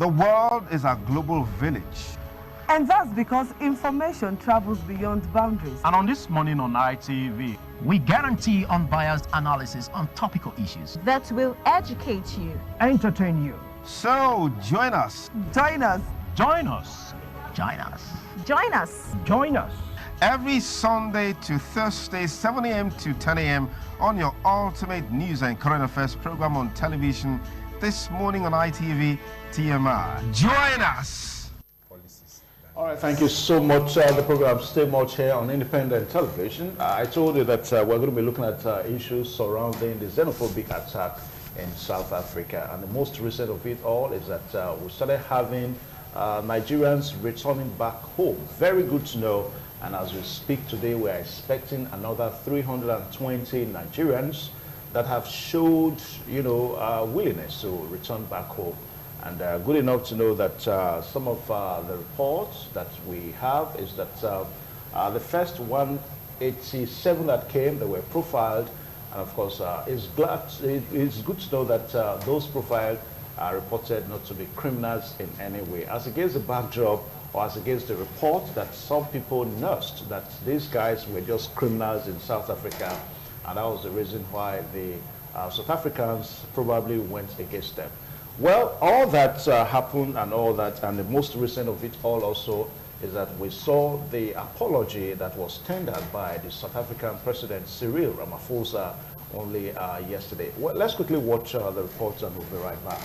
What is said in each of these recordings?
The world is a global village. And that's because information travels beyond boundaries. And on This Morning on ITV, we guarantee unbiased analysis on topical issues that will educate you, entertain you. So join us. Join us. Join us. Join us. Join us. Join us. Every Sunday to Thursday, 7 a.m. to 10 a.m. on your ultimate news and current affairs program on television. This morning on ITV TMI. Join us. All right, thank you so much. The program Stay Much here on independent television. I told you that we're going to be looking at issues surrounding the xenophobic attack in South Africa. And the most recent of it all is that we started having Nigerians returning back home. Very good to know. And as we speak today, we are expecting another 320 Nigerians that have showed, willingness to return back home. And good enough to know that some of the reports that we have is that the first 187 that came, they were profiled. And of course, it's good to know that those profiled are reported not to be criminals in any way. As against the backdrop, or as against the report that some people nursed that these guys were just criminals in South Africa, and that was the reason why the South Africans probably went against them. Well, all that happened and all that, and the most recent of it all also is that we saw the apology that was tendered by the South African President Cyril Ramaphosa only yesterday. Well, let's quickly watch the report and we'll be right back.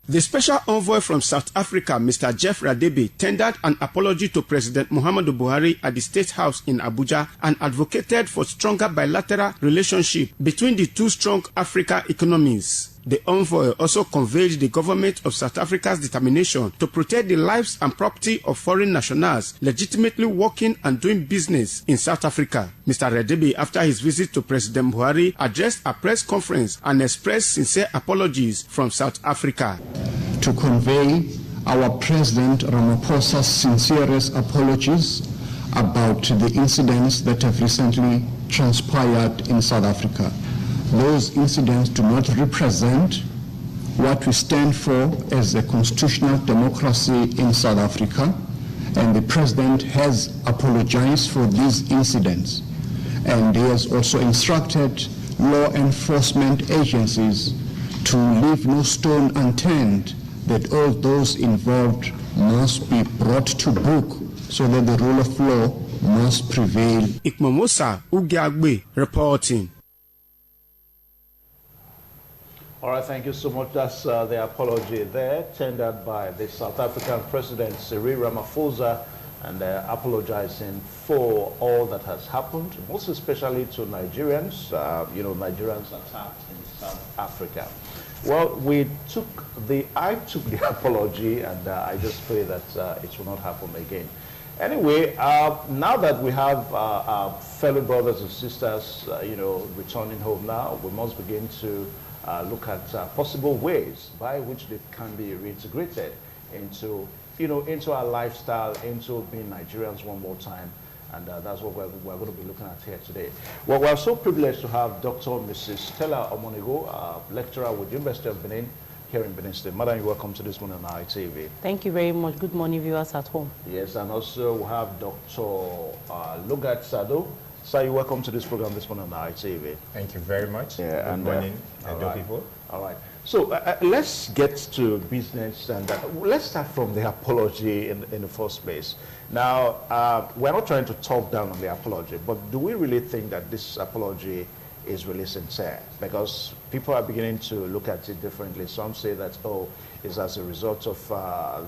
The special envoy from South Africa, Mr. Jeff Radebe, tendered an apology to President Muhammadu Buhari at the State House in Abuja and advocated for stronger bilateral relationship between the two strong African economies. The envoy also conveyed the government of South Africa's determination to protect the lives and property of foreign nationals legitimately working and doing business in South Africa. Mr. Radebe, after his visit to President Buhari, addressed a press conference and expressed sincere apologies from South Africa. To convey our President Ramaphosa's sincerest apologies about the incidents that have recently transpired in South Africa. Those incidents do not represent what we stand for as a constitutional democracy in South Africa, and the President has apologized for these incidents, and he has also instructed law enforcement agencies to leave no stone unturned, that all those involved must be brought to book so that the rule of law must prevail. Ikmomosa Ugiagbe reporting. All right, thank you so much. That's the apology there, tendered by the South African President Cyril Ramaphosa, and apologizing for all that has happened, most especially to Nigerians, Nigerians attacked in South Africa. Well, I took the apology, and I just pray that it will not happen again. Anyway, now that we have our fellow brothers and sisters, returning home now, we must begin to look at possible ways by which they can be reintegrated into our lifestyle, into being Nigerians one more time. And that's what we're going to be looking at here today. Well, we're so privileged to have Dr. Mrs. Stella Omonigo, lecturer with the University of Benin, here in Benin State. Madam, you're welcome to this morning on ITV. Thank you very much. Good morning, viewers at home. Yes, and also we have Dr. Logat Sado. Sir, you're welcome to this program this morning on ITV. Thank you very much. Yeah, Good morning, people. All right. So let's get to business, and let's start from the apology in the first place. Now, we're not trying to talk down on the apology, but do we really think that this apology is really sincere? Because people are beginning to look at it differently. Some say that, it's as a result of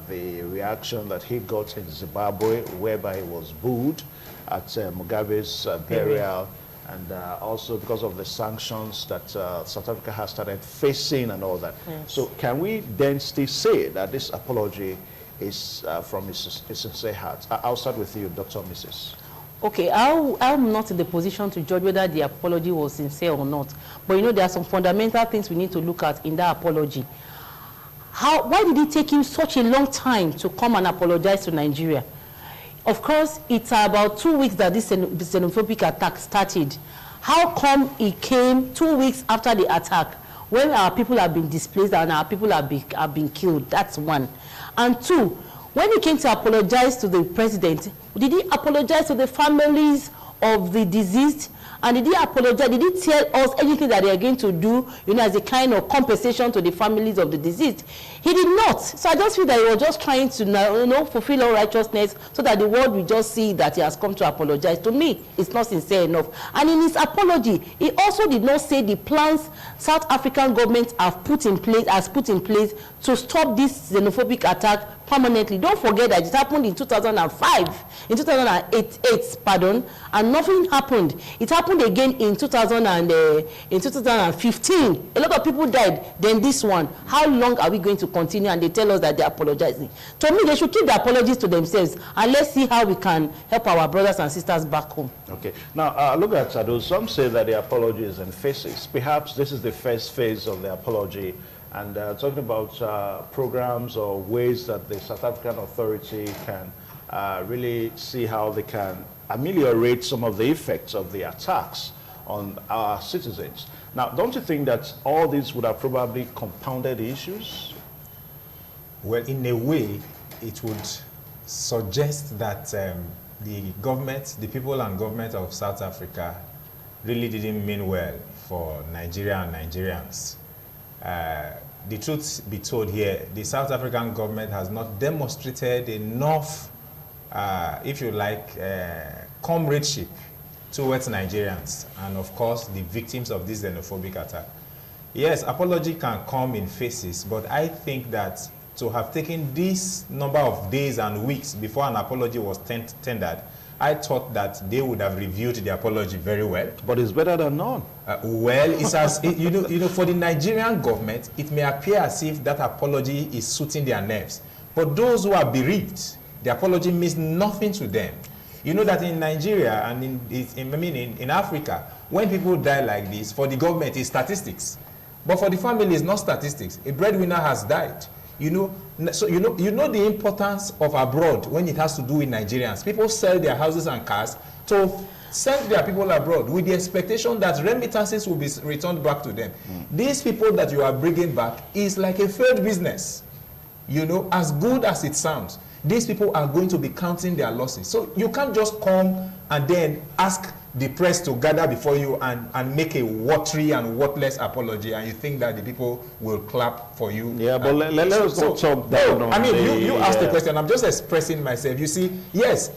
the reaction that he got in Zimbabwe, whereby he was booed at Mugabe's burial, and also because of the sanctions that South Africa has started facing and all that. Yes. So can we then still say that this apology is from his sincere heart? I'll start with you, Dr. Mrs. Okay, I'm not in the position to judge whether the apology was sincere or not. But there are some fundamental things we need to look at in that apology. Why did it take him such a long time to come and apologize to Nigeria? Of course, it's about 2 weeks that this xenophobic attack started. How come he came 2 weeks after the attack when our people have been displaced and our people have been killed. That's one. And two, when he came to apologize to the president, did he apologize to the families of the deceased? And did he apologize? Did he tell us anything that they are going to do, as a kind of compensation to the families of the deceased? He did not. So I just feel that he was just trying to, fulfill all righteousness so that the world will just see that he has come to apologize. To me, it's not sincere enough. And in his apology, he also did not say the plans South African government has put in place to stop this xenophobic attack permanently. Don't forget that it happened in 2005, in 2008, and nothing happened. It happened again in 2015. A lot of people died. Then this one. How long are we going to continue? And they tell us that they're apologizing. To me, they should keep the apologies to themselves, and let's see how we can help our brothers and sisters back home. Okay. Now, look at Sado. Some say that the apology is in phases. Perhaps this is the first phase of the apology. And talking about programs or ways that the South African authority can really see how they can ameliorate some of the effects of the attacks on our citizens. Now, don't you think that all these would have probably compounded the issues? Well, in a way, it would suggest that the government, the people and government of South Africa really didn't mean well for Nigeria and Nigerians. The truth be told here, the South African government has not demonstrated enough, if you like, comradeship towards Nigerians and, of course, the victims of this xenophobic attack. Yes, apology can come in phases, but I think that to have taken this number of days and weeks before an apology was tendered, I thought that they would have reviewed the apology very well. But it's better than none. Well, it's as for the Nigerian government, it may appear as if that apology is suiting their nerves. But those who are bereaved, the apology means nothing to them. You know that in Nigeria and in Africa, when people die like this, for the government, it's statistics. But for the family, it's not statistics. A breadwinner has died. So you know the importance of abroad when it has to do with Nigerians. People sell their houses and cars to send their people abroad with the expectation that remittances will be returned back to them. These people that you are bringing back is like a failed business. As good as it sounds, these people are going to be counting their losses. So you can't just come and then ask the press to gather before you and make a watery and worthless apology, and you think that the people will clap for you. Yeah, but let us not talk down on you asked the question. I'm just expressing myself. You see, yes,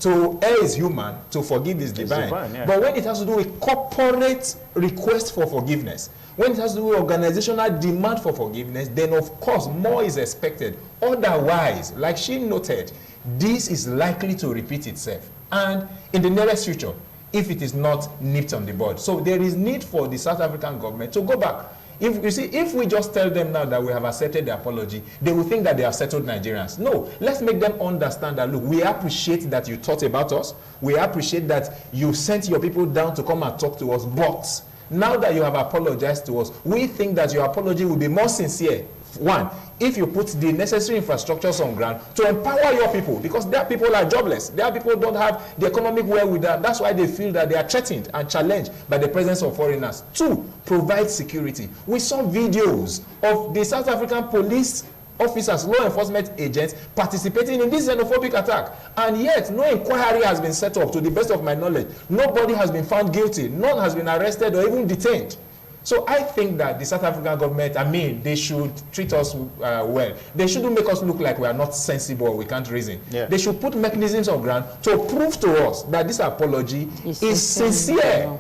to err is human, to forgive is divine. Yeah. But when it has to do with corporate request for forgiveness, when it has to do with organizational demand for forgiveness, then of course more is expected. Otherwise, like she noted, this is likely to repeat itself. And in the nearest future, if it is not nipped on the bud. So there is need for the South African government to go back. If we just tell them now that we have accepted the apology, they will think that they have settled Nigerians. No, let's make them understand that, look, we appreciate that you thought about us. We appreciate that you sent your people down to come and talk to us. But now that you have apologized to us, we think that your apology will be more sincere. One, if you put the necessary infrastructures on ground to empower your people, because their people are jobless, their people don't have the economic wherewithal. That's why they feel that they are threatened and challenged by the presence of foreigners. Two, provide security. We saw videos of the South African police officers, law enforcement agents participating in this xenophobic attack, and yet no inquiry has been set up. To the best of my knowledge, nobody has been found guilty, none has been arrested or even detained. So I think that the South African government, they should treat us well. They shouldn't make us look like we are not sensible or we can't reason. Yeah. They should put mechanisms on ground to prove to us that this apology is sincere.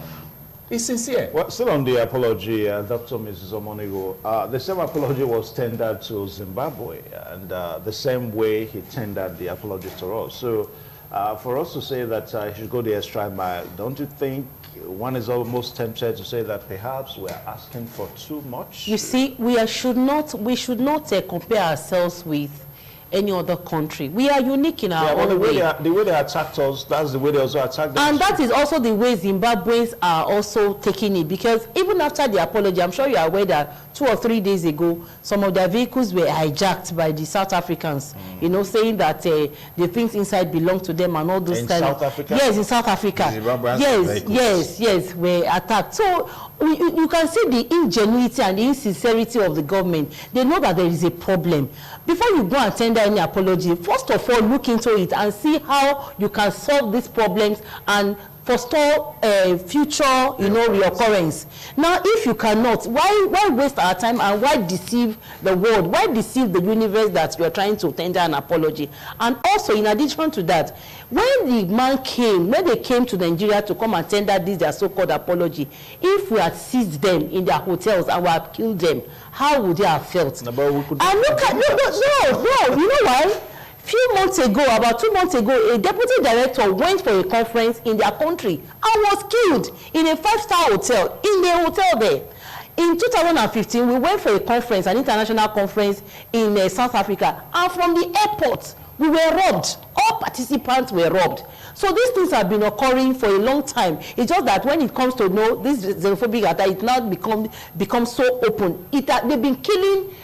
It's sincere. Well, still on the apology, Dr. Mrs. Omonigo, the same apology was tendered to Zimbabwe, and the same way he tendered the apology to us. So for us to say that he should go the extra mile, don't you think one is almost tempted to say that perhaps we are asking for too much? You see, we should not compare ourselves with any other country. We are unique in our own way. The way they attacked us, that's the way they also attacked us. And that is also the way Zimbabweans are also taking it, because even after the apology, I'm sure you are aware that 2 or 3 days ago, some of their vehicles were hijacked by the South Africans, you know, saying that the things inside belong to them and all those in South Africa? Yes, in South Africa. Yes, were attacked. So you can see the ingenuity and the insincerity of the government. They know that there is a problem. Before you go and tender any apology, first of all, look into it and see how you can solve these problems and forestall future, you know, reoccurrence. Now, if you cannot, why waste our time and why deceive the world? Why deceive the universe that you are trying to tender an apology? And also, in addition to that, when they came to Nigeria to come and tender this their so-called apology, if we had seized them in their hotels and we had killed them, how would they have felt? No, but we could and look at no, you know why? Few months ago, about 2 months ago, a deputy director went for a conference in their country and was killed in a 5-star hotel, in the hotel there. In 2015, we went for a conference, an international conference in South Africa, and from the airport, we were robbed. All participants were robbed. So these things have been occurring for a long time. It's just that when it comes to this xenophobic attack, it now become so open. They've been killing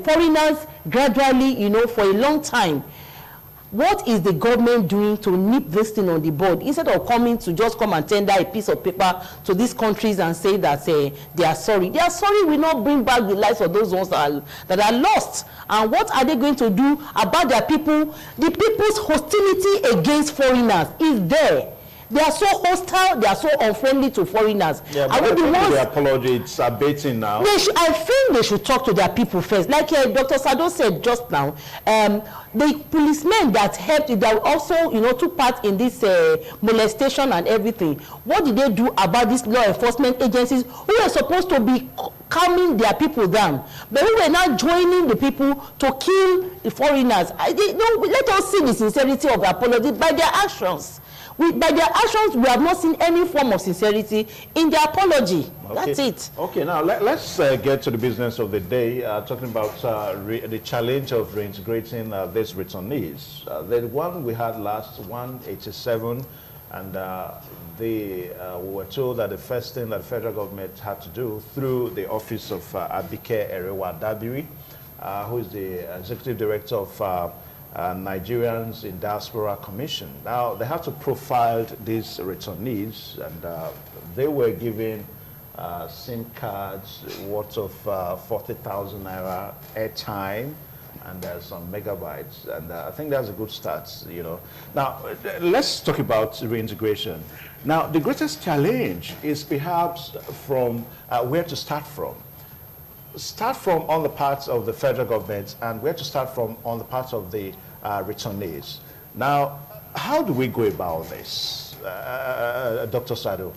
foreigners gradually, you know, for a long time. What is the government doing to nip this thing on the bud instead of coming to just come and tender a piece of paper to these countries and say that they are sorry? They are sorry will not bring back the lives of those ones that are lost. And what are they going to do about their people? The people's hostility against foreigners is there. They are so hostile, they are so unfriendly to foreigners. Yeah, but I think the apology, it's abating now. I think they should talk to their people first. Like Dr. Sado said just now, the policemen that helped, that also, you know, took part in this molestation and everything, what did they do about these law enforcement agencies who were supposed to be calming their people down, but who were now joining the people to kill the foreigners? Let us see the sincerity of the apology by their actions. By their actions, we have not seen any form of sincerity in their apology. Okay. That's it. Okay, now let's get to the business of the day, talking about the challenge of reintegrating these returnees. The one we had last, 187, and we were told that the first thing that the federal government had to do through the office of Abike Erewa Dabiri, who is the executive director of Nigerians in Diaspora Commission. Now, they have to profile these returnees, and they were given SIM cards worth of 40,000 naira airtime and some megabytes, and I think that's a good start, you know. Now, let's talk about reintegration. Now, the greatest challenge is perhaps from where to start from. Start from on the parts of the federal government, and where to start from on the parts of the returnees. Now, how do we go about this, Dr. Sado?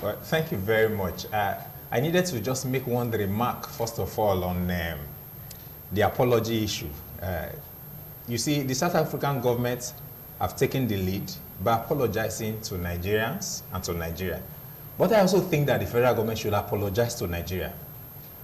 Well, thank you very much. I needed to just make one remark, first of all, on the apology issue. You see, the South African government have taken the lead by apologizing to Nigerians and to Nigeria. But I also think that the federal government should apologize to Nigeria.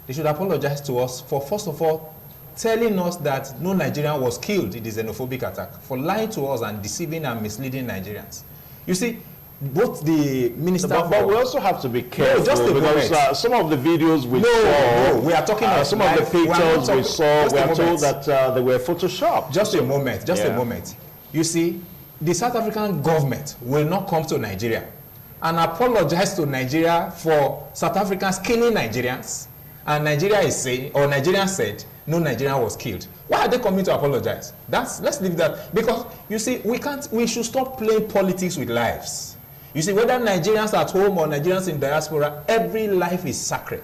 They should apologize to us for, first of all, telling us that no Nigerian was killed in the xenophobic attack, for lying to us and deceiving and misleading Nigerians. You see, both the minister... But we also have to be careful, because some of the videos we saw... No, we are talking about... Some of the pictures we saw, we are told that they were photoshopped. Just a moment, a moment. You see, the South African government will not come to Nigeria and apologize to Nigeria for South Africans killing Nigerians. And Nigeria is saying, or Nigerians said, no Nigerian was killed. Why are they coming to apologize? Let's leave that. Because, you see, we should stop playing politics with lives. You see, whether Nigerians at home or Nigerians in diaspora, every life is sacred.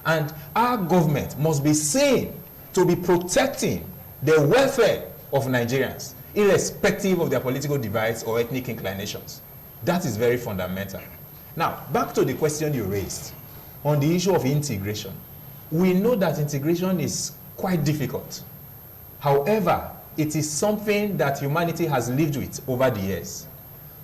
And our government must be seen to be protecting the welfare of Nigerians, irrespective of their political divides or ethnic inclinations. That is very fundamental. Now, back to the question you raised on the issue of integration. We know that integration is quite difficult. However, it is something that humanity has lived with over the years.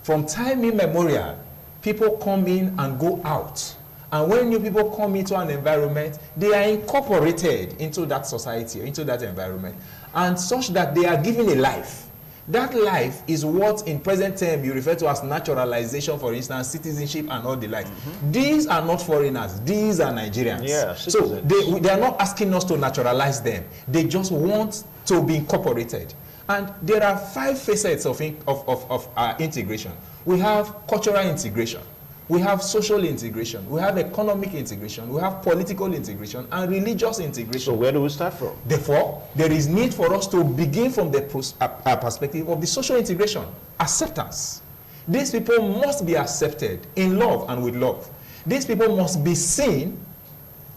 From time immemorial, people come in and go out. And when new people come into an environment, they are incorporated into that society, into that environment, and such that they are given a life. That life is what in present term you refer to as naturalization, for instance, citizenship and all the like. These are not foreigners, these are Nigerians. Yeah, so they are not asking us to naturalize them. They just want to be incorporated. And there are 5 facets of integration. We have cultural integration. We have social integration, we have economic integration, we have political integration, and religious integration. So where do we start from? Therefore, there is need for us to begin from the perspective of the social integration, acceptance. These people must be accepted in love and with love. These people must be seen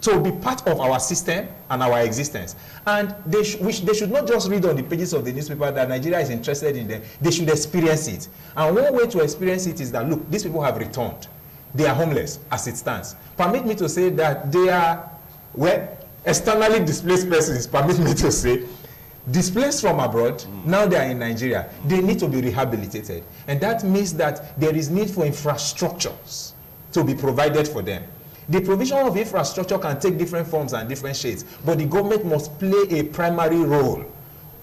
to be part of our system and our existence. And they should not just read on the pages of the newspaper that Nigeria is interested in them. They should experience it. And one way to experience it is that, look, these people have returned. They are homeless as it stands. Permit me to say that they are, well, externally displaced persons, permit me to say, displaced from abroad, now they are in Nigeria. They need to be rehabilitated. And that means that there is need for infrastructures to be provided for them. The provision of infrastructure can take different forms and different shades, but the government must play a primary role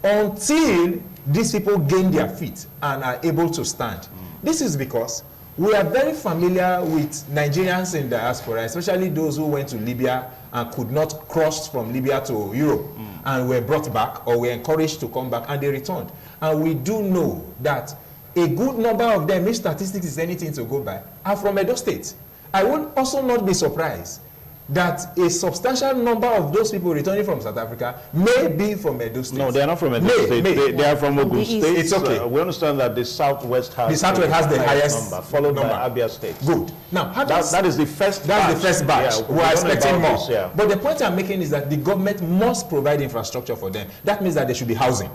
until these people gain their feet and are able to stand. This is because we are very familiar with Nigerians in diaspora, especially those who went to Libya and could not cross from Libya to Europe and were brought back or were encouraged to come back and they returned. And we do know that a good number of them, if statistics is anything to go by, are from Edo State. I would also not be surprised that a substantial number of those people returning from South Africa may be from Edo State. No, they are not from Edo State. They are from Ogun State. It's okay. We understand that the Southwest has the highest number, followed by Abia State. Good. Now, that is the first batch. That's the first batch. Yeah, we are expecting more. This, yeah. But the point I'm making is that the government must provide infrastructure for them. That means that there should be housing.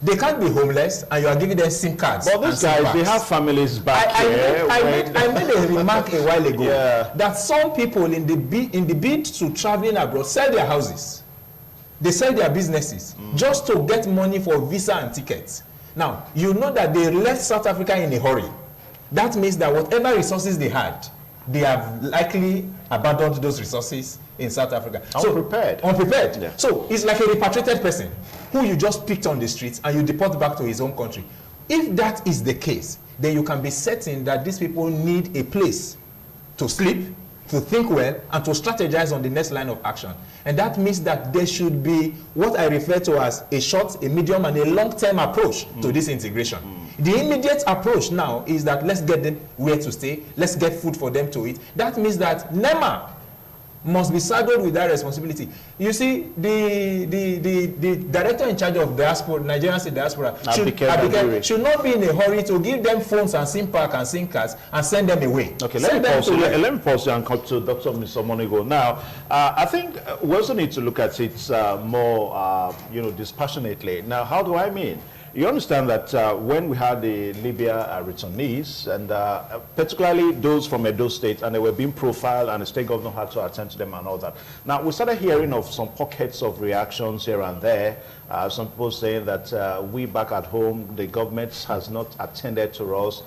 They can't be homeless and you are giving them SIM cards. But these guys, they have families back here. I made a remark a while ago that some people in the bid to traveling abroad sell their houses. They sell their businesses just to get money for visa and tickets. Now, you know that they left South Africa in a hurry. That means that whatever resources they had, they have likely abandoned those resources in South Africa. Unprepared. Unprepared. Yeah. So it's like a repatriated person who you just picked on the streets and you deport back to his home country. If that is the case, then you can be certain that these people need a place to sleep, to think well, and to strategize on the next line of action. And that means that there should be what I refer to as a short, a medium, and a long-term approach to this integration. The immediate approach now is that let's get them where to stay, let's get food for them to eat. That means that NEMA must be saddled with that responsibility. You see, the director in charge of diaspora, Nigerian state diaspora, should not be in a hurry to give them phones and SIM pack and SIM cards and send them away. Okay, let me pause you and come to Dr. Mr. Monigo. Now, I think we also need to look at it more, dispassionately. Now, how do I mean? You understand that when we had the Libya returnees, and particularly those from Edo State, and they were being profiled, and the state government had to attend to them and all that. Now, we started hearing of some pockets of reactions here and there. Some people saying that we back at home, the government has not attended to us,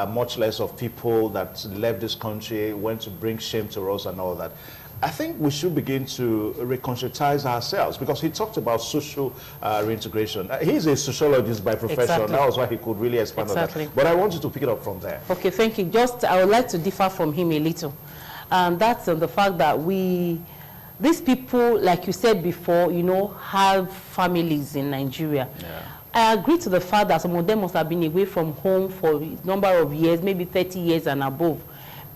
much less of people that left this country, went to bring shame to us and all that. I think we should begin to reconscientize ourselves, because he talked about social reintegration. He's a sociologist by profession. Exactly. That was why he could really expand on that. But I want you to pick it up from there. Okay, thank you. I would like to differ from him a little. That's on the fact that these people, like you said before, have families in Nigeria. Yeah. I agree to the fact that some of them must have been away from home for a number of years, maybe 30 years and above.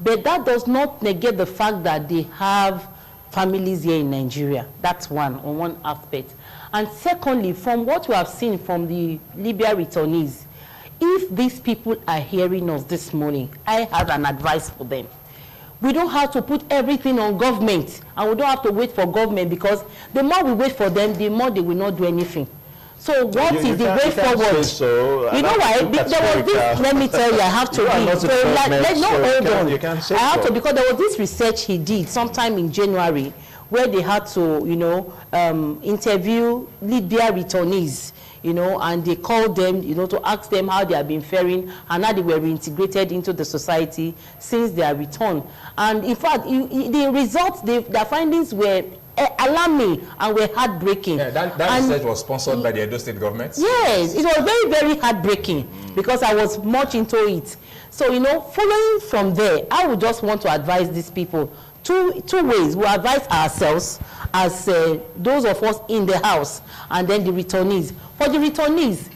But that does not negate the fact that they have families here in Nigeria. That's on one aspect. And secondly, from what we have seen from the Libya returnees, if these people are hearing us this morning, I have an advice for them. We don't have to put everything on government, and we don't have to wait for government, because the more we wait for them, the more they will not do anything. So what is the way forward? So. You know why? There was this, let me tell you, I have to read. So hold on. Because there was this research he did sometime in January, where they had to, interview Libya returnees, and they called them, to ask them how they have been faring and how they were reintegrated into the society since their return. And in fact, the results, their findings were alarming and were heartbreaking. Yeah, that research was sponsored by the Edo State government? Yes, it was very, very heartbreaking because I was much into it. So, you know, following from there, I would just want to advise these people two ways. We advise ourselves as those of us in the house, and then the returnees. For the returnees,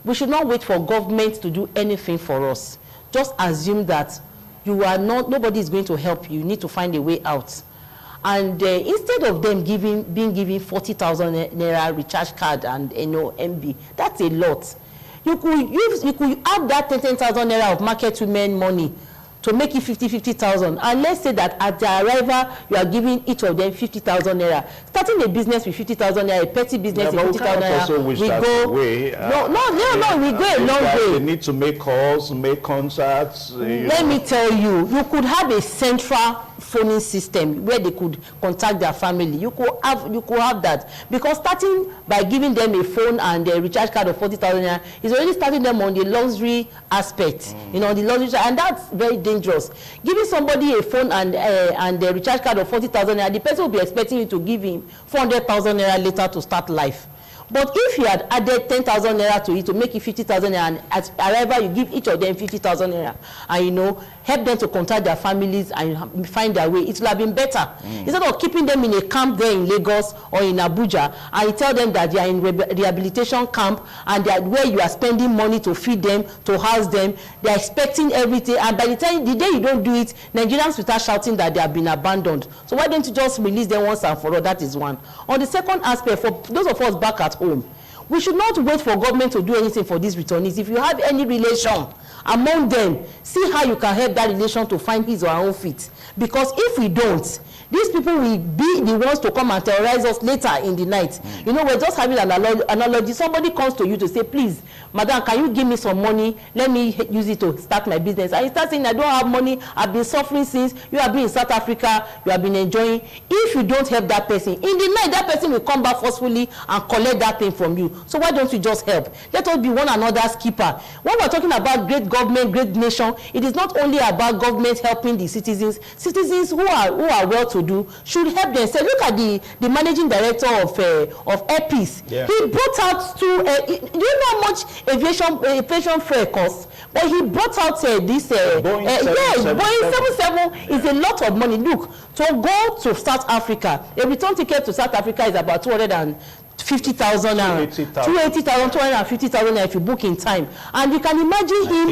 we should not wait for government to do anything for us. Just assume that you are not, nobody is going to help you. You need to find a way out. And instead of them being given 40,000 naira recharge card and MB, that's a lot. You could add that 10,000 naira of market women money to make it 50,000, and let's say that at their arrival you are giving each of them 50,000 naira. Starting a business with 50,000 naira, a petty business with 50,000 naira, we go. We go a long way. They need to make calls, make contacts. Let me tell you, you could have a central phoning system where they could contact their family. You could have that, because starting by giving them a phone and a recharge card of 40,000 naira is already starting them on the luxury aspect, the luxury, and that's very dangerous. Giving somebody a phone and a recharge card of 40,000 naira, the person will be expecting you to give him 400,000 naira later to start life. But if you had added 10,000 naira to it to make it 50,000 naira, and at arrival you give each of them 50,000 naira, and help them to contact their families and find their way, it would have been better. Instead of keeping them in a camp there in Lagos or in Abuja, and you tell them that they are in rehabilitation camp and they are where you are spending money to feed them, to house them, they are expecting everything, and by the day you don't do it, Nigerians will start shouting that they have been abandoned. So why don't you just release them once and for all? That is one. On the second aspect, for those of us back at home, we should not wait for government to do anything for these returnees. If you have any relation among them, see how you can help that relation to find his or her own feet. Because if we don't, these people will be the ones to come and terrorize us later in the night. We're just having an analogy. Somebody comes to you to say, please, madam, can you give me some money? Let me use it to start my business. And you start saying, I don't have money. I've been suffering since. You have been in South Africa. You have been enjoying. If you don't help that person, in the night, that person will come back forcefully and collect that thing from you. So why don't you just help? Let us be one another's keeper. When we're talking about great government, great nation, it is not only about government helping the citizens. Citizens who are well-to-do should help them. Say, look at the managing director of Airpeace. Yeah. He brought out do you know how much aviation fare costs? But he brought out this Boeing 77 is a lot of money. Look, to go to South Africa, a return ticket to South Africa is about 250,000 naira, 250,000 if you book in time. And you can imagine him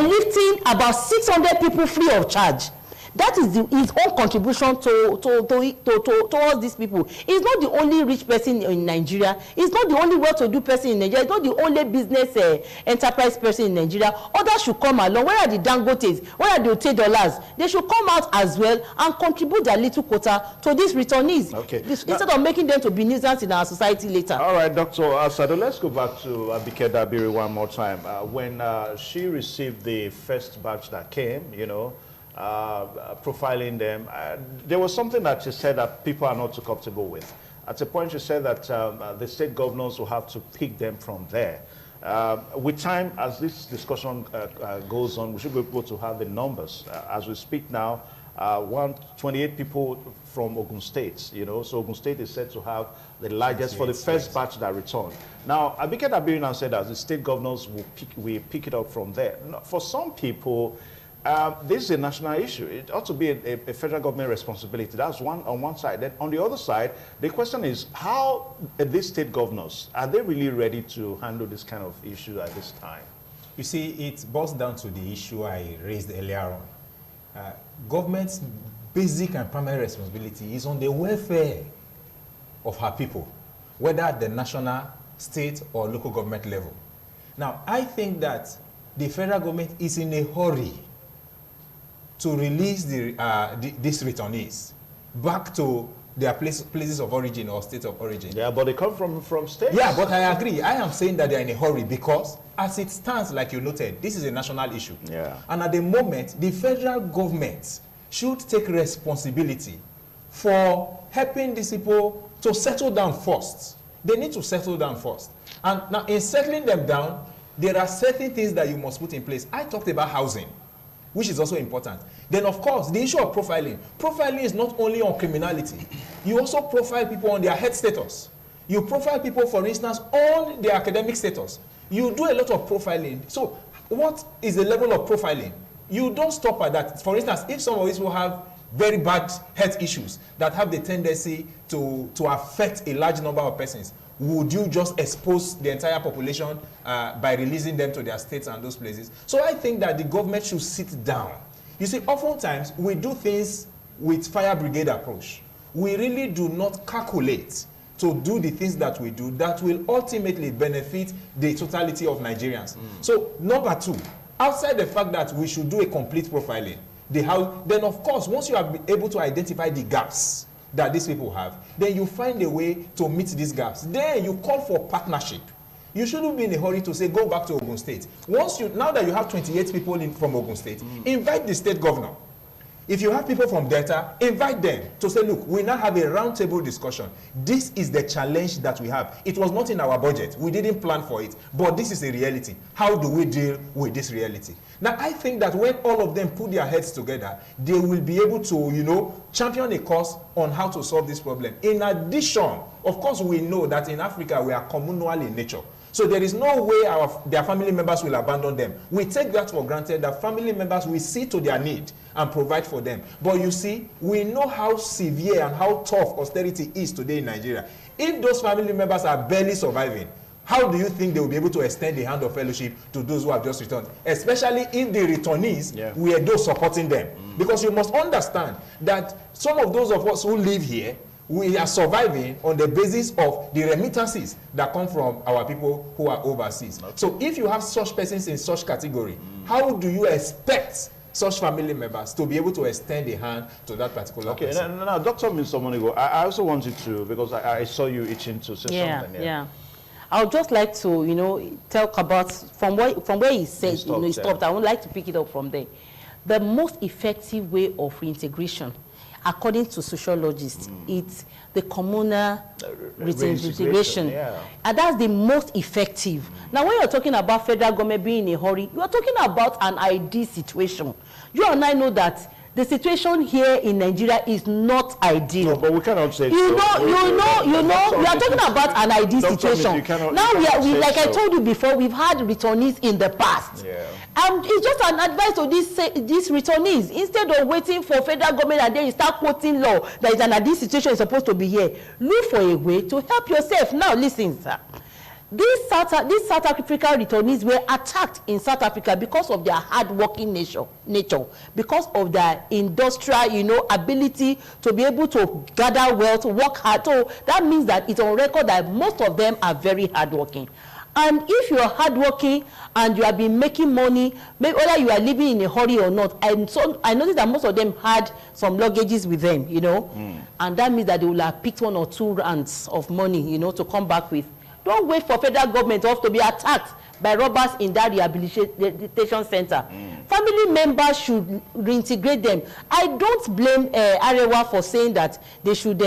lifting about 600 people free of charge. That is his own contribution towards these people. He's not the only rich person in Nigeria. He's not the only well-to-do person in Nigeria. He's not the only business enterprise person in Nigeria. Others should come along. Where are the Dangotes? Where are the $10? They should come out as well and contribute their little quota to these returnees. Okay. Instead of making them to be nuisance in our society later. All right, Dr. Asado, let's go back to Abike Dabiri one more time. When she received the first batch that came, profiling them, there was something that she said that people are not too comfortable with. At a point, she said that the state governors will have to pick them from there. With time, as this discussion goes on, we should be able to have the numbers. As we speak now, 128 people from Ogun State, so Ogun State is said to have the largest for the first batch that returned. Now, Abike Dabiri now said that the state governors will pick it up from there. For some people, this is a national issue. It ought to be a federal government responsibility. That's on one side. Then on the other side, the question is how these state governors, are they really ready to handle this kind of issue at this time? You see, it boils down to the issue I raised earlier on. Government's basic and primary responsibility is on the welfare of her people, whether at the national, state, or local government level. Now, I think that the federal government is in a hurry to release these returnees back to their places of origin or states of origin. Yeah, but they come from states. Yeah, but I agree. I am saying that they are in a hurry because, as it stands, like you noted, this is a national issue. Yeah. And at the moment, the federal government should take responsibility for helping these people to settle down first. They need to settle down first. And now, in settling them down, there are certain things that you must put in place. I talked about housing. which is also important. Then, of course, the issue of profiling. Profiling is not only on criminality. You also profile people on their health status. You profile people, for instance, on their academic status. You do a lot of profiling. So what is the level of profiling? You don't stop at that. For instance, if some of these will have very bad health issues that have the tendency to affect a large number of persons, would you just expose the entire population by releasing them to their states and those places? So I think that the government should sit down. You see, oftentimes we do things with fire brigade approach. We really do not calculate to do the things that we do that will ultimately benefit the totality of Nigerians. So number two, outside the fact that we should do a complete profiling, then of course, once you are able to identify the gaps that these people have, then you find a way to meet these gaps. Then you call for partnership. You shouldn't be in a hurry to say, go back to Ogun State. Now that you have 28 people from Ogun State, invite the state governor. If you have people from Delta, invite them to say, look, we now have a roundtable discussion. This is the challenge that we have. It was not in our budget. We didn't plan for it. But this is a reality. How do we deal with this reality? Now, I think that when all of them put their heads together, they will be able to, champion a cause on how to solve this problem. In addition, of course, we know that in Africa, we are communal in nature. So there is no way their family members will abandon them. We take that for granted, that family members will see to their need and provide for them. But you see, we know how severe and how tough austerity is today in Nigeria. If those family members are barely surviving, how do you think they will be able to extend the hand of fellowship to those who have just returned? Especially if the returnees were those supporting them. Because you must understand that some of those of us who live here, we are surviving on the basis of the remittances that come from our people who are overseas. Okay. So if you have such persons in such category, how do you expect such family members to be able to extend a hand to that particular person? Now, Dr. Monigo, I also wanted to, because I saw you itching to say something. Yeah. I would just like to, talk about from where he said, he stopped. I would like to pick it up from there. The most effective way of reintegration, according to sociologists, it's the communal reintegration. And that's the most effective. Now, when you're talking about federal government being in a hurry, you are talking about an ideal situation. You and I know that the situation here in Nigeria is not ideal. No, but we cannot say we are talking about an ideal situation. Now like I told you before, we've had returnees in the past. And it's just an advice to these returnees. Instead of waiting for federal government and then you start quoting law that is an ideal situation is supposed to be here, look for a way to help yourself. Now listen, sir. These South African returnees were attacked in South Africa because of their hard-working nature, because of their industrial, ability to be able to gather wealth, work hard. So that means that it's on record that most of them are very hardworking. And if you are hardworking and you have been making money, maybe whether you are living in a hurry or not, and so I noticed that most of them had some luggages with them, and that means that they will have picked 1 or 2 rands of money, to come back with. Don't wait for federal government to be attacked by robbers in that rehabilitation center. Family members should reintegrate them. I don't blame Arewa for saying that they should,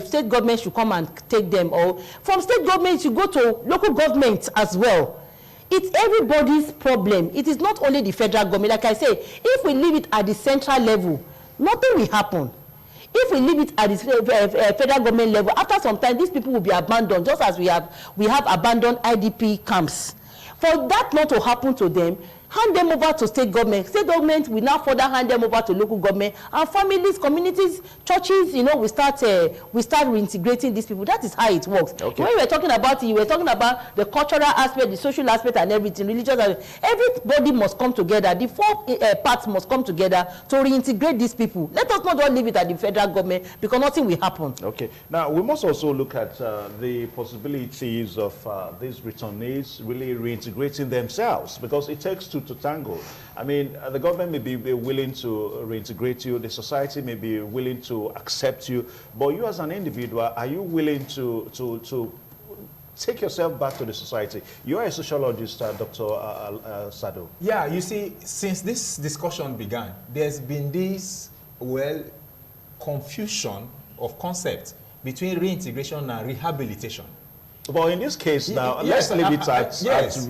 state government should come and take them. Or from state government, you go to local government as well. It's everybody's problem. It is not only the federal government. Like I say, if we leave it at the central level, nothing will happen. If we leave it at the federal government level, after some time, these people will be abandoned, just as we have abandoned IDP camps. For that not to happen to them, hand them over to state government. State government will now further hand them over to local government, and families, communities, churches, we start reintegrating these people. That is how it works. Okay. When you were talking about it, you were talking about the cultural aspect, the social aspect, and everything, religious aspect. Everybody must come together. The 4 parts must come together to reintegrate these people. Let us not just leave it at the federal government, because nothing will happen. Okay. Now, we must also look at the possibilities of these returnees really reintegrating themselves, because it takes 2 to tango. I mean, the government may be willing to reintegrate you, the society may be willing to accept you, but you as an individual, are you willing to take yourself back to the society? You are a sociologist, Dr. Sado. Yeah, you see, since this discussion began, there's been this, confusion of concepts between reintegration and rehabilitation. But in this case now, yes, let's leave it at, yes.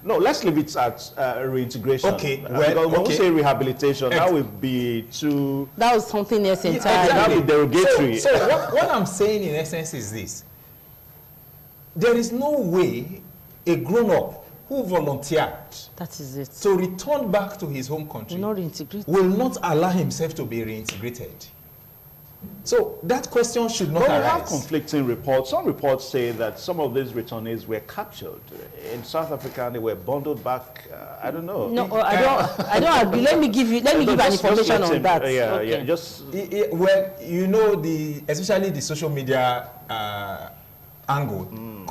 let's leave it at reintegration. Okay, well, when we say rehabilitation, that would be too... That was something else entirely. That would be derogatory. So what I'm saying in essence is this. There is no way a grown-up who volunteered that is it. to return back to his home country will not allow himself to be reintegrated. So that question should not arise. We have conflicting reports. Some reports say that some of these returnees were captured in South Africa and they were bundled back. I don't know. No, I don't agree. Let me give you an information on that. Well, you know, especially the social media angle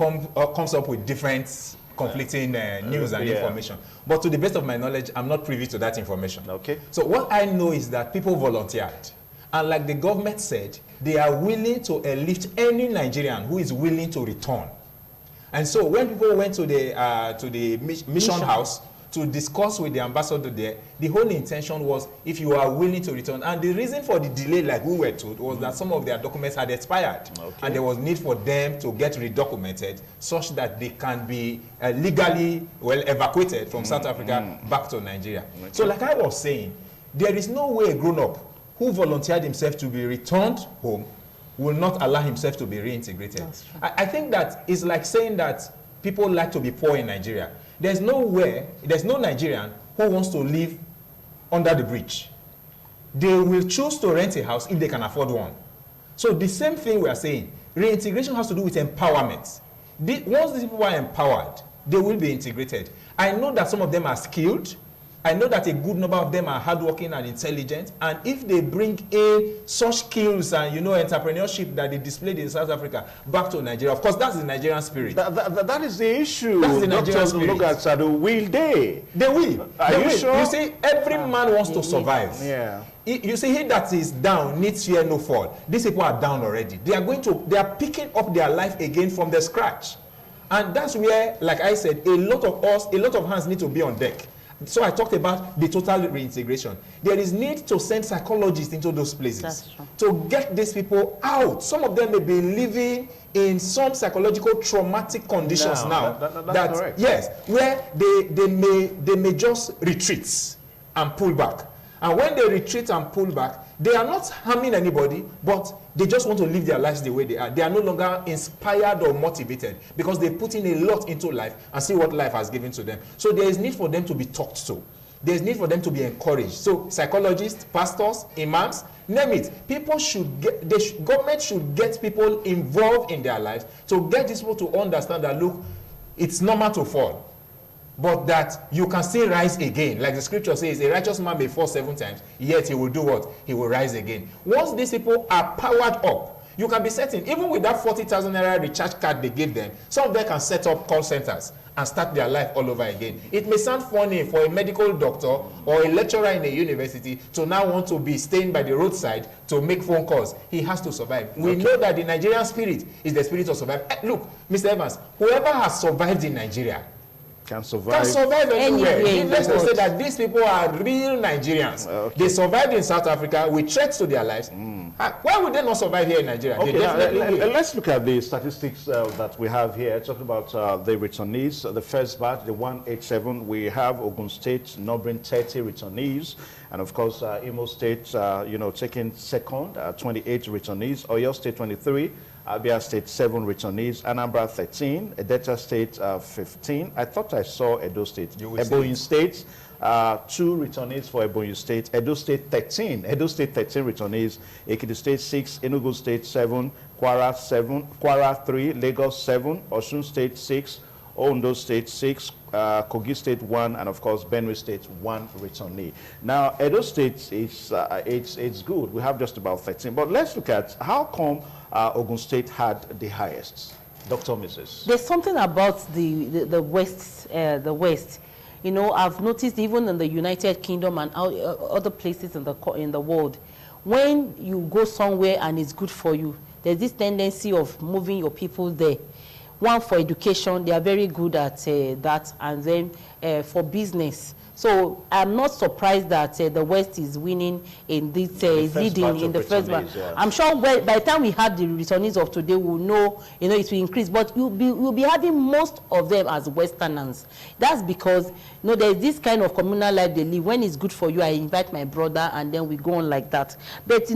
comes up with different conflicting news and information. But to the best of my knowledge, I'm not privy to that information. Okay. So what I know is that people volunteered. And like the government said, they are willing to airlift any Nigerian who is willing to return. And so when people went to the mission house to discuss with the ambassador there, the whole intention was if you are willing to return. And the reason for the delay, like we were told, was that some of their documents had expired. Okay. And there was need for them to get redocumented such that they can be legally evacuated from South Africa back to Nigeria. Okay. So like I was saying, there is no way a grown-up who volunteered himself to be returned home will not allow himself to be reintegrated. I think that it's like saying that people like to be poor in Nigeria. There's no Nigerian who wants to live under the bridge. They will choose to rent a house if they can afford one. So the same thing we are saying, reintegration has to do with empowerment. Once these people are empowered, they will be integrated. I know that some of them are skilled. I know that a good number of them are hardworking and intelligent, and if they bring in such skills and entrepreneurship that they displayed in South Africa back to Nigeria, of course that's the Nigerian spirit. That is the issue. That's the Nigerian spirit. Look at will they? They will. Are you sure? You see, every man wants to survive. Yeah. You see, he that is down needs fear no fall. These people are down already. They are picking up their life again from the scratch, and that's where, like I said, a lot of hands need to be on deck. So I talked about the total reintegration. There is need to send psychologists into those places to get these people out. Some of them may be living in some psychological traumatic conditions now. That's correct. Yes, where they may just retreat and pull back. And when they retreat and pull back, they are not harming anybody, but they just want to live their lives the way they are. They are no longer inspired or motivated because they put in a lot into life and see what life has given to them. So there is need for them to be talked to. There is need for them to be encouraged. So psychologists, pastors, imams, name it. Government should get people involved in their lives to get these people to understand that, look, it's normal to fall, but that you can still rise again. Like the scripture says, a righteous man may fall 7 times, yet he will do what? He will rise again. Once these people are powered up, you can be certain, even with that 40,000 naira recharge card they gave them, some of them can set up call centers and start their life all over again. It may sound funny for a medical doctor or a lecturer in a university to now want to be staying by the roadside to make phone calls. He has to survive. We know that the Nigerian spirit is the spirit of survival. Look, Mr. Evans, whoever has survived in Nigeria can survive anywhere. Needless to say that these people are real Nigerians. They survived in South Africa with threats to their lives. Why would they not survive here in Nigeria? Okay, let's look at the statistics that we have here. Talking about the returnees, the first batch, the 187, we have Ogun State numbering 30 returnees. And of course, Imo State, taking second, 28 returnees. Oyo State, 23. Abia State, 7 returnees. Anambra, 13. Delta State, 15. I thought I saw Edo State. Ebonyi State, 2 returnees for Ebonyi State. Edo State, 13. Edo State, 13 returnees. Ekiti State, 6. Enugu State, 7. Kwara, 7. Kwara, 3. Lagos, 7. Osun State, 6. Ondo State, 6. Kogi State, 1. And of course, Benue State, 1 returnee. Now, Edo State is it's good. We have just about 13. But let's look at how come Ogun State had the highest. Dr. Mrs. There's something about the West. You know, I've noticed even in the United Kingdom and other places in the world, when you go somewhere and it's good for you, there's this tendency of moving your people there. One, for education, they are very good at that, and then for business. So I'm not surprised that the West is winning in this, is leading in the first one. Yeah. I'm sure by the time we have the returnees of today, we'll know, it will increase. But we'll be having most of them as Westerners. That's because, there's this kind of communal life they live. When it's good for you, I invite my brother, and then we go on like that. But,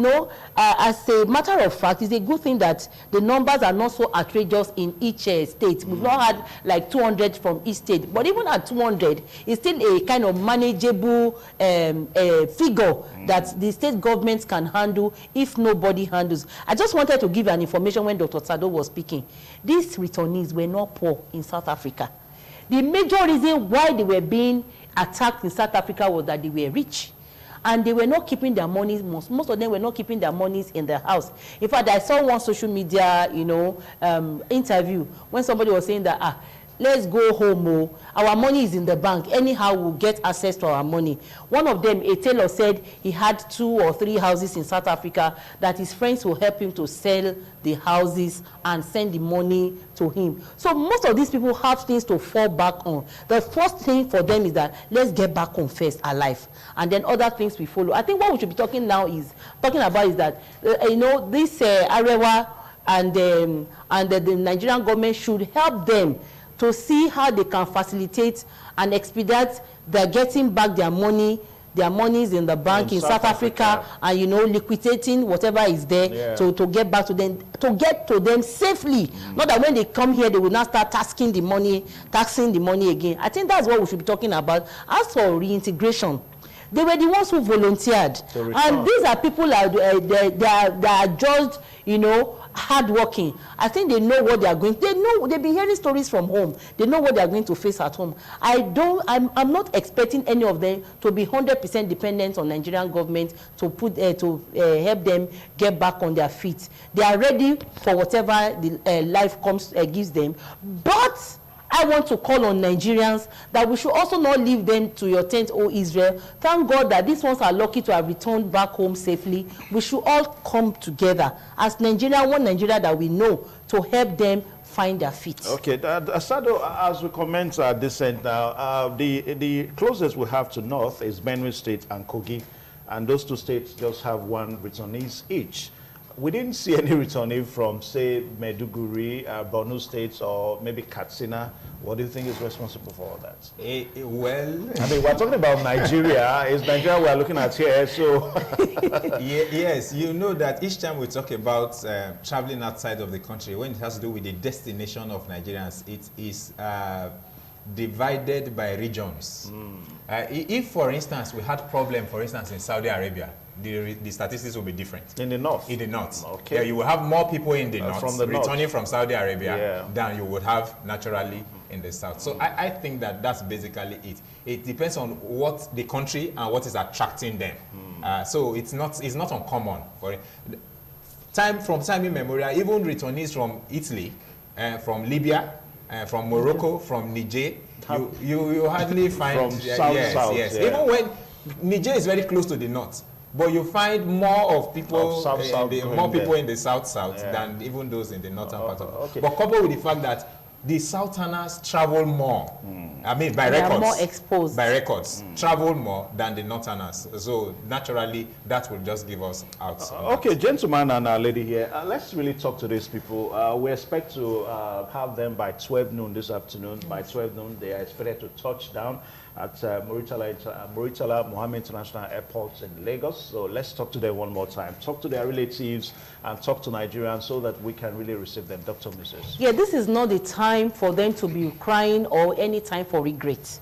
as a matter of fact, it's a good thing that the numbers are not so outrageous in each state. We've not had like 200 from each state. But even at 200, it's still a kind of manageable figure that the state governments can handle if nobody handles. I just wanted to give an information when Dr. Sado was speaking. These returnees were not poor in South Africa. The major reason why they were being attacked in South Africa was that they were rich. And they were not keeping their monies, most of them were not keeping their monies in their house. In fact, I saw one social media, interview when somebody was saying that, let's go home, our money is in the bank, anyhow we'll get access to our money. One of them, a tailor, said he had 2 or 3 houses in South Africa, that his friends will help him to sell the houses and send the money to him. So most of these people have things to fall back on. The first thing for them is that let's get back on first alive, and then other things will follow. I think what we should be talking about is that this Arewa and the Nigerian government should help them to see how they can facilitate and expedite their getting back their monies in the bank in South Africa, and liquidating whatever is there to get back to them, to get to them safely. Not that when they come here they will not start taxing the money again. I think that's what we should be talking about. As for reintegration, they were the ones who volunteered, and these are people that are judged, hardworking. I think they know what they are going. They've been hearing stories from home. They know what they are going to face at home. I'm not expecting any of them to be 100% dependent on Nigerian government to help them get back on their feet. They are ready for whatever the life gives them, but I want to call on Nigerians that we should also not leave them to your tent, O Israel. Thank God that these ones are lucky to have returned back home safely. We should all come together as Nigeria, one Nigeria that we know, to help them find their feet. Okay, Sado, as we comment this end now, the closest we have to north is Benue State and Kogi, and those 2 states just have 1 returnees each. We didn't see any returnee from, say, Maiduguri, Borno State, or maybe Katsina. What do you think is responsible for all that? Well, I mean, we're talking about Nigeria. It's Nigeria we're looking at here, so... Yes, you know that each time we talk about traveling outside of the country, when it has to do with the destination of Nigerians, it is divided by regions. If, for instance, we had problem, for instance, in Saudi Arabia, the statistics will be different. In the north? In the north. Okay. Yeah, you will have more people in the north returning north from Saudi Arabia than you would have naturally in the south. So I think that that's basically it. It depends on what the country and what is attracting them. So it's not uncommon for it. From time immemorial, even returnees from Italy, from Libya, from Morocco, from Niger, you hardly find from south. Yes. Yeah. Even when Niger is very close to the north, but you find more of people, more people in the south than even those in the northern part of it. But coupled with the fact that the Southerners travel more. I mean, by records. They are more exposed. By records, travel more than the Northerners. So naturally, that will just give us out. Okay, gentlemen and our lady here, let's really talk to these people. We expect to have them by 12 noon this afternoon. By 12 noon, they are expected to touch down at Muritala Mohammed International Airport in Lagos. So let's talk to them one more time. Talk to their relatives and talk to Nigerians so that we can really receive them. Dr. Mrs. Yeah, this is not the time for them to be crying or any time for regret.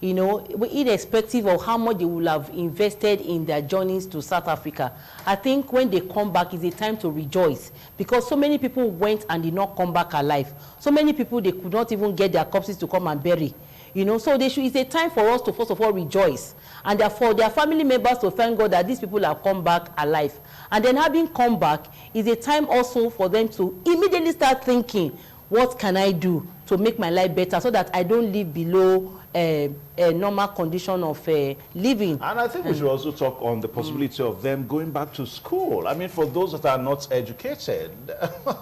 You know, irrespective of how much they will have invested in their journeys to South Africa, I think when they come back is a time to rejoice, because so many people went and did not come back alive. So many people, they could not even get their corpses to come and bury. You know, so it's a time for us to first of all rejoice, and therefore their family members to thank God that these people have come back alive. And then having come back is a time also for them to immediately start thinking, what can I do to make my life better so that I don't live below a normal condition of living. And I think we should also talk on the possibility of them going back to school. I mean, for those that are not educated.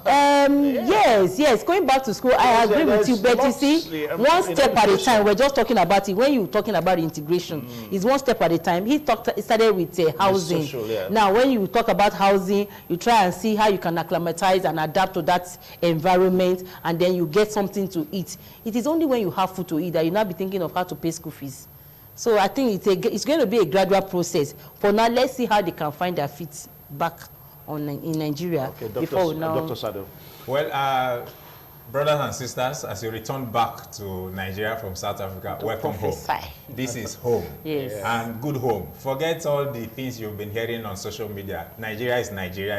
Yes, Yes, going back to school, I agree with you, but you see, one step at a time. We're just talking about it. When you're talking about integration, it's one step at a time. He started with housing. Social, yeah. Now, when you talk about housing, you try and see how you can acclimatize and adapt to that environment, and then you get something to eat. It is only when you have food to eat that you now be thinking of how to pay school fees. So I think it's going to be a gradual process. For now, let's see how they can find their feet back in Nigeria. Okay, Dr. Sado. Well, brothers and sisters, as you return back to Nigeria from South Africa, welcome home. This is home. Yes. And good home. Forget all the things you've been hearing on social media. Nigeria is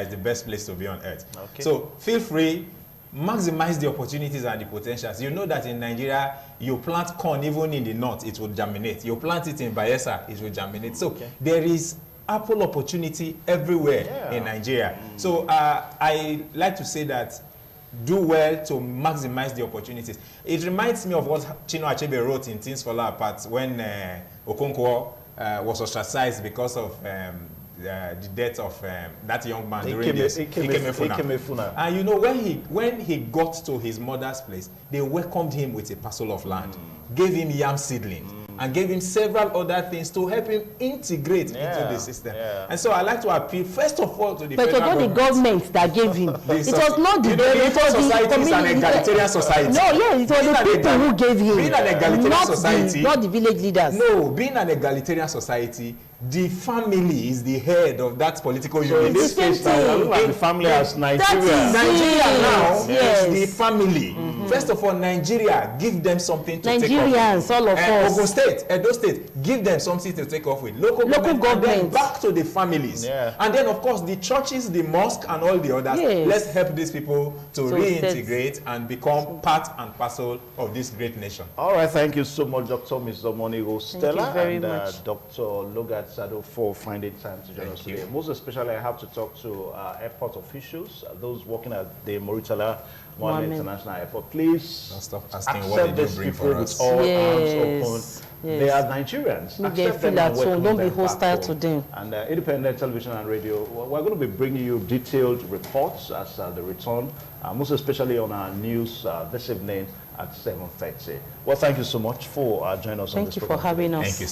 the best place to be on earth. Okay. So feel free, maximize the opportunities and the potentials. You know that in Nigeria, you plant corn even in the north, it will germinate. You plant it in Bayelsa, it will germinate. So there is apple opportunity everywhere in Nigeria. So I like to say that do well to maximize the opportunities. It reminds me of what Chino Achebe wrote in Things Fall Apart when Okonkwo was ostracized because of the death of that young man during this Ikemefuna. And you know, when he got to his mother's place, they welcomed him with a parcel of land, gave him yam seedlings, and gave him several other things to help him integrate into the system. And so I like to appeal, first of all, to the federal government. But it was the government that gave him. It was not the society is an egalitarian society. No, it was the people who gave him. Being an egalitarian society, not the village leaders. No, being an egalitarian society, the family is the head of that political unit. In this case, the family as Nigeria. Nigeria now is the family. First of all, Nigeria, give them something to take off with. Nigerians, all of us. Ogun State, Edo State, give them something to take off with. Local government. And then back to the families. And then, of course, the churches, the mosque, and all the others. Let's help these people to reintegrate and become part and parcel of this great nation. All right, thank you so much, Dr. Mr. Monigo Stella and Dr. Logat Sado for finding time to join us today. Most especially, I have to talk to airport officials, those working at the Murtala Mohammed International Airport. Please don't stop asking what did you bring for us. With all arms open. They are Nigerians. Accept them and welcome them. Don't be hostile to them. And independent television and radio, we're going to be bringing you detailed reports as the return, most especially on our news this evening at 7:30. Well, thank you so much for joining us on this program. Thank you for having us. Thank you.